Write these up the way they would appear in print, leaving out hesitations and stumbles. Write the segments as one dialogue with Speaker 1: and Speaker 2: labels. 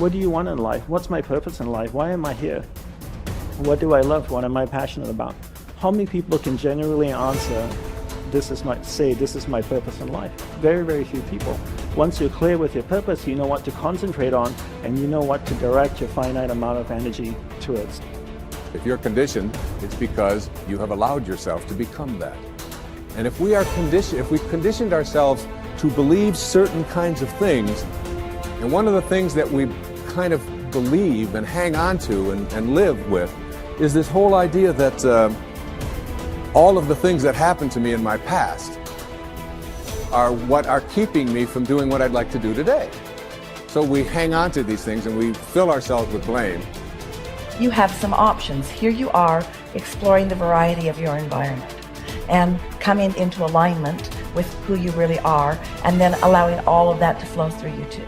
Speaker 1: What do you want in life? What's my purpose in life? Why am I here? What do I love? What am I passionate about? How many people can genuinely answer, this is my purpose in life? Very, very few people. Once you're clear with your purpose, you know what to concentrate on, and you know what to direct your finite amount of energy towards.
Speaker 2: If you're conditioned, it's because you have allowed yourself to become that. And if we've conditioned ourselves to believe certain kinds of things, and one of the things that we kind of believe and hang on to and live with is this whole idea that all of the things that happened to me in my past are what are keeping me from doing what I'd like to do today. So we hang on to these things and we fill ourselves with blame.
Speaker 3: You have some options. Here you are exploring the variety of your environment and coming into alignment with who you really are, and then allowing all of that to flow through you too.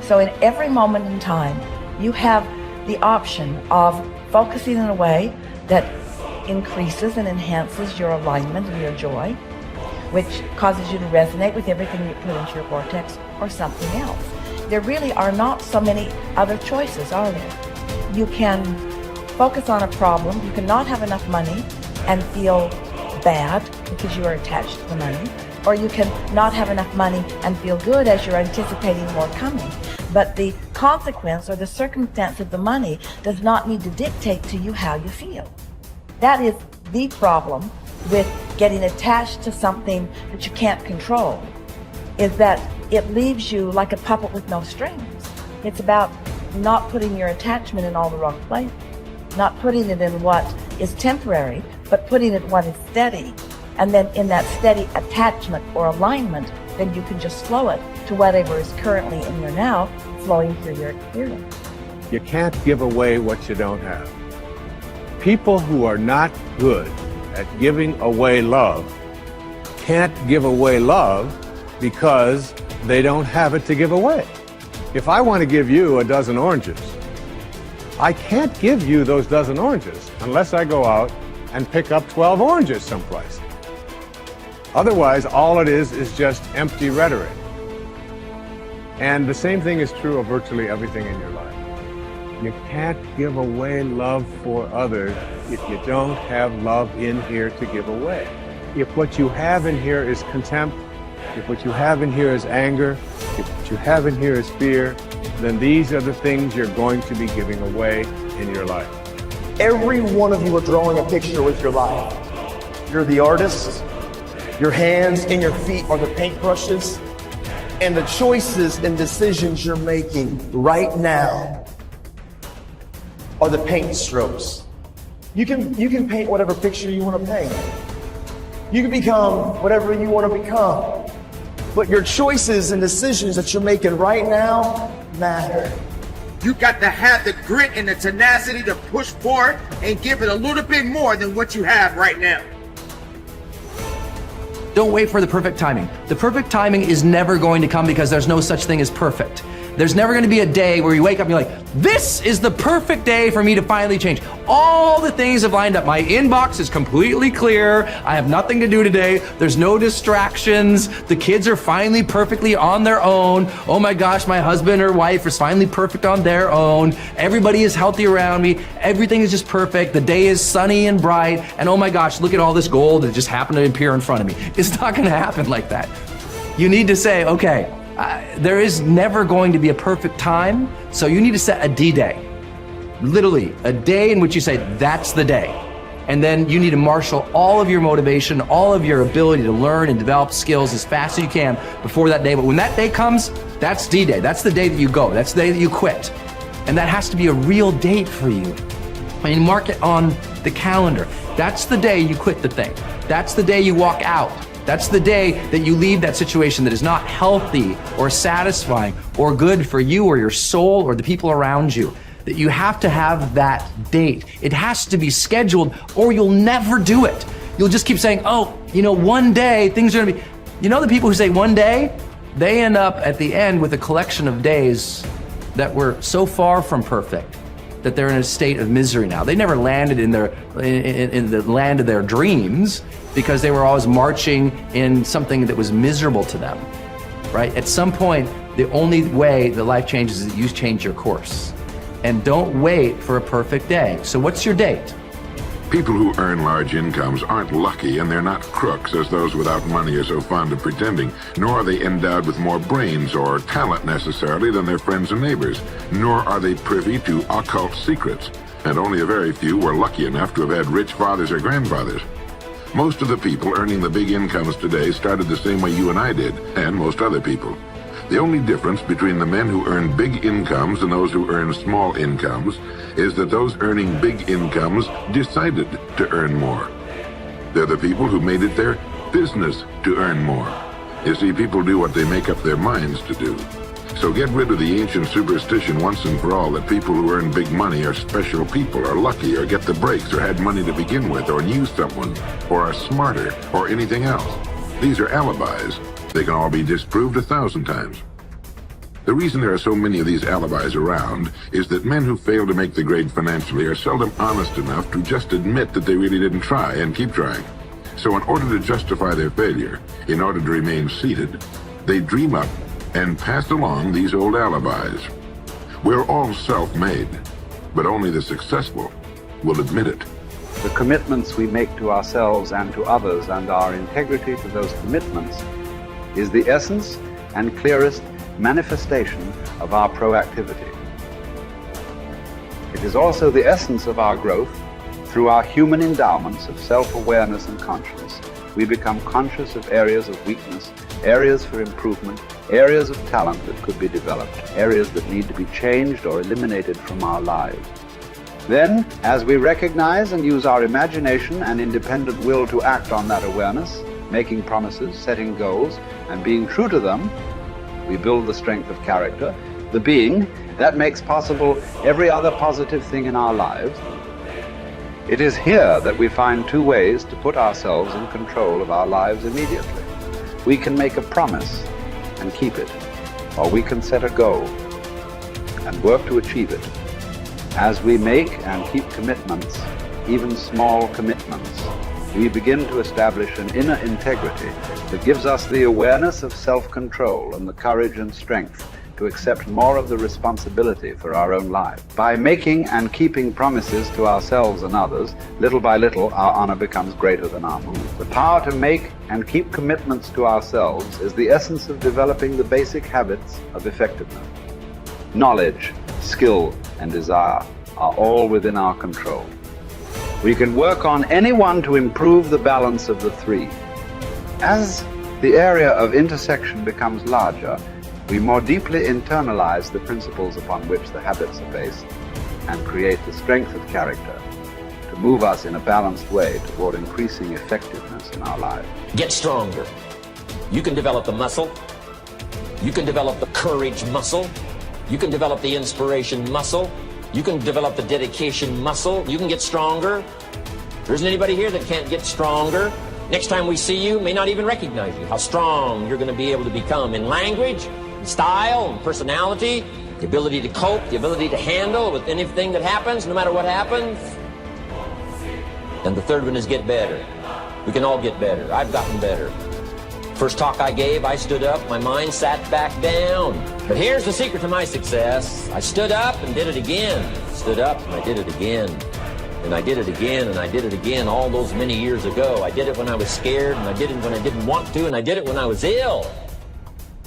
Speaker 3: So in every moment in time, you have the option of focusing in a way that increases and enhances your alignment and your joy, which causes you to resonate with everything you put into your vortex, or something else. There really are not so many other choices, are there? You can focus on a problem. You cannot have enough money and feel bad because you are attached to the money, or you can not have enough money and feel good as you're anticipating more coming. But the consequence or the circumstance of the money does not need to dictate to you how you feel. That is the problem with getting attached to something that you can't control, is that it leaves you like a puppet with no strings. It's about not putting your attachment in all the wrong places, not putting it in what is temporary, but putting it in what is steady. And then in that steady attachment or alignment, then you can just flow it to whatever is currently in your now, flowing through your experience.
Speaker 2: You can't give away what you don't have. People who are not good at giving away love can't give away love because they don't have it to give away. If I want to give you a dozen oranges, I can't give you those dozen oranges unless I go out and pick up 12 oranges someplace. Otherwise, all it is just empty rhetoric. And the same thing is true of virtually everything in your life. You can't give away love for others if you don't have love in here to give away. If what you have in here is contempt, if what you have in here is anger, if what you have in here is fear, then these are the things you're going to be giving away in your life.
Speaker 4: Every one of you are drawing a picture with your life. You're the artist. Your hands and your feet are the paintbrushes. And the choices and decisions you're making right now are the paint strokes. You can paint whatever picture you want to paint. You can become whatever you want to become. But your choices and decisions that you're making right now matter.
Speaker 5: You got to have the grit and the tenacity to push forward and give it a little bit more than what you have right now.
Speaker 6: Don't wait for the perfect timing. The perfect timing is never going to come because there's no such thing as perfect. There's never going to be a day where you wake up and you're like, this is the perfect day for me to finally change. All the things have lined up. My inbox is completely clear. I have nothing to do today. There's no distractions. The kids are finally perfectly on their own. Oh my gosh, my husband or wife is finally perfect on their own. Everybody is healthy around me. Everything is just perfect. The day is sunny and bright. And oh my gosh, look at all this gold that just happened to appear in front of me. It's not going to happen like that. You need to say, okay, there is never going to be a perfect time, so you need to set a D-Day. Literally, a day in which you say, that's the day. And then you need to marshal all of your motivation, all of your ability to learn and develop skills as fast as you can before that day. But when that day comes, that's D-Day. That's the day that you go. That's the day that you quit. And that has to be a real date for you. I mean, mark it on the calendar. That's the day you quit the thing. That's the day you walk out. That's the day that you leave that situation that is not healthy or satisfying or good for you or your soul or the people around you. That you have to have that date. It has to be scheduled or you'll never do it. You'll just keep saying, oh, you know, one day things are gonna be, you know, the people who say one day, they end up at the end with a collection of days that were so far from perfect that they're in a state of misery now. They never landed in the land of their dreams because they were always marching in something that was miserable to them, right? At some point, The only way that life changes is that you change your course. And don't wait for a perfect day. So what's your date?
Speaker 7: People who earn large incomes aren't lucky, and they're not crooks as those without money are so fond of pretending, nor are they endowed with more brains or talent necessarily than their friends and neighbors, nor are they privy to occult secrets, and only a very few were lucky enough to have had rich fathers or grandfathers. Most of the people earning the big incomes today started the same way you and I did, and most other people. The only difference between the men who earn big incomes and those who earn small incomes is that those earning big incomes decided to earn more. They're the people who made it their business to earn more. You see, people do what they make up their minds to do. So get rid of the ancient superstition once and for all that people who earn big money are special people, are lucky, or get the breaks, or had money to begin with, or knew someone, or are smarter, or anything else. These are alibis. They can all be disproved 1,000 times. The reason there are so many of these alibis around is that men who fail to make the grade financially are seldom honest enough to just admit that they really didn't try and keep trying. So in order to justify their failure, in order to remain seated, they dream up and pass along these old alibis. We're all self-made, but only the successful will admit it.
Speaker 8: The commitments we make to ourselves and to others, and our integrity to those commitments, is the essence and clearest manifestation of our proactivity. It is also the essence of our growth. Through our human endowments of self-awareness and consciousness, we become conscious of areas of weakness, areas for improvement, areas of talent that could be developed, areas that need to be changed or eliminated from our lives. Then, as we recognize and use our imagination and independent will to act on that awareness, making promises, setting goals, and being true to them, we build the strength of character, the being that makes possible every other positive thing in our lives. It is here that we find two ways to put ourselves in control of our lives immediately. We can make a promise and keep it, or we can set a goal and work to achieve it. As we make and keep commitments, even small commitments, we begin to establish an inner integrity that gives us the awareness of self-control and the courage and strength to accept more of the responsibility for our own life. By making and keeping promises to ourselves and others, little by little, our honor becomes greater than our mood. The power to make and keep commitments to ourselves is the essence of developing the basic habits of effectiveness. Knowledge, skill, and desire are all within our control. We can work on any one to improve the balance of the three. As the area of intersection becomes larger, we more deeply internalize the principles upon which the habits are based and create the strength of character to move us in a balanced way toward increasing effectiveness in our lives.
Speaker 9: Get stronger. You can develop the muscle. You can develop the courage muscle. You can develop the inspiration muscle. You can develop the dedication muscle. You can get stronger. There isn't anybody here that can't get stronger. Next time we see you, may not even recognize you. How strong you're going to be able to become in language, in style, and personality, the ability to cope, the ability to handle with anything that happens, no matter what happens. And the third one is get better. We can all get better. I've gotten better. First talk I gave, I stood up, my mind sat back down. But here's the secret to my success. I stood up and did it again. Stood up and I did it again. And I did it again, and I did it again all those many years ago. I did it when I was scared, and I did it when I didn't want to, and I did it when I was ill.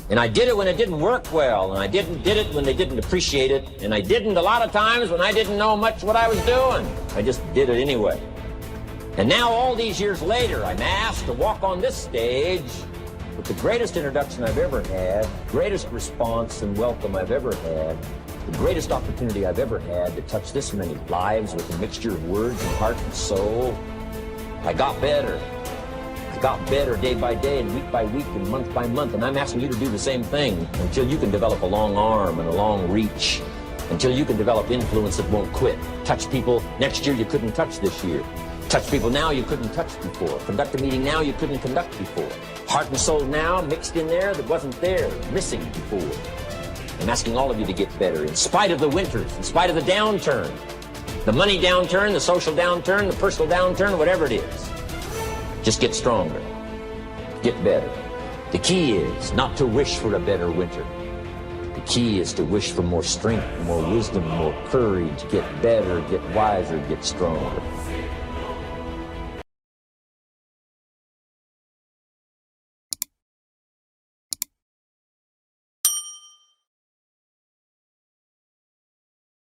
Speaker 9: And I did it when it didn't work well, and I did it when they didn't appreciate it, and I didn't a lot of times when I didn't know much what I was doing. I just did it anyway. And now all these years later, I'm asked to walk on this stage with the greatest introduction I've ever had, greatest response and welcome I've ever had, the greatest opportunity I've ever had to touch this many lives with a mixture of words and heart and soul. I got better. I got better day by day and week by week and month by month, and I'm asking you to do the same thing until you can develop a long arm and a long reach, until you can develop influence that won't quit. Touch people next year you couldn't touch this year. Touch people now you couldn't touch before. Conduct a meeting now you couldn't conduct before. Heart and soul now mixed in there that wasn't there, missing before. I'm asking all of you to get better in spite of the winters, in spite of the downturn, the money downturn, the social downturn, the personal downturn, whatever it is. Just get stronger. Get better. The key is not to wish for a better winter, key is to wish for more strength, more wisdom, more courage, get better, get wiser, get stronger.